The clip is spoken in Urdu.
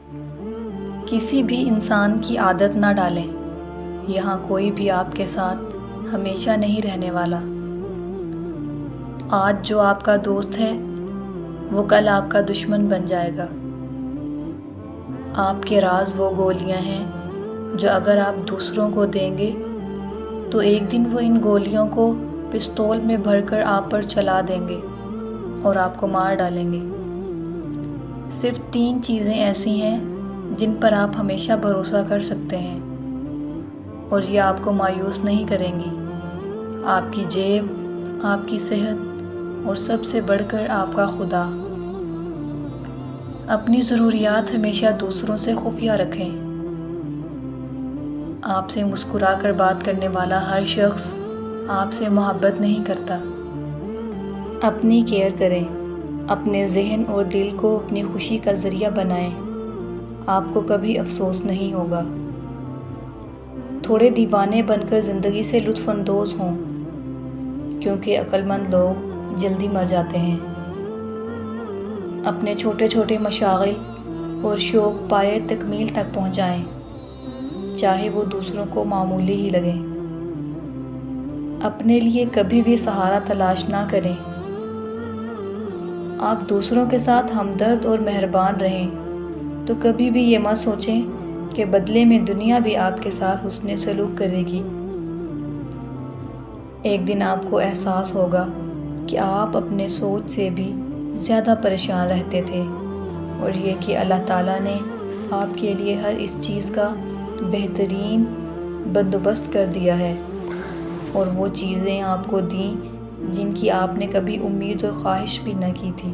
کسی بھی انسان کی عادت نہ ڈالیں، یہاں کوئی بھی آپ کے ساتھ ہمیشہ نہیں رہنے والا۔ آج جو آپ کا دوست ہے وہ کل آپ کا دشمن بن جائے گا۔ آپ کے راز وہ گولیاں ہیں جو اگر آپ دوسروں کو دیں گے تو ایک دن وہ ان گولیوں کو پستول میں بھر کر آپ پر چلا دیں گے اور آپ کو مار ڈالیں گے۔ صرف 3 چیزیں ایسی ہیں جن پر آپ ہمیشہ بھروسہ کر سکتے ہیں اور یہ آپ کو مایوس نہیں کریں گی: آپ کی جیب، آپ کی صحت اور سب سے بڑھ کر آپ کا خدا۔ اپنی ضروریات ہمیشہ دوسروں سے خفیہ رکھیں۔ آپ سے مسکرا کر بات کرنے والا ہر شخص آپ سے محبت نہیں کرتا۔ اپنی کیئر کریں، اپنے ذہن اور دل کو اپنی خوشی کا ذریعہ بنائیں، آپ کو کبھی افسوس نہیں ہوگا۔ تھوڑے دیوانے بن کر زندگی سے لطف اندوز ہوں، کیونکہ عقل مند لوگ جلدی مر جاتے ہیں۔ اپنے چھوٹے چھوٹے مشاغل اور شوق پائے تکمیل تک پہنچائیں، چاہے وہ دوسروں کو معمولی ہی لگیں۔ اپنے لیے کبھی بھی سہارا تلاش نہ کریں۔ آپ دوسروں کے ساتھ ہمدرد اور مہربان رہیں تو کبھی بھی یہ مت سوچیں کہ بدلے میں دنیا بھی آپ کے ساتھ حسن سلوک کرے گی۔ ایک دن آپ کو احساس ہوگا کہ آپ اپنے سوچ سے بھی زیادہ پریشان رہتے تھے، اور یہ کہ اللہ تعالیٰ نے آپ کے لیے ہر اس چیز کا بہترین بندوبست کر دیا ہے، اور وہ چیزیں آپ کو دیں جن کی آپ نے کبھی امید اور خواہش بھی نہ کی تھی۔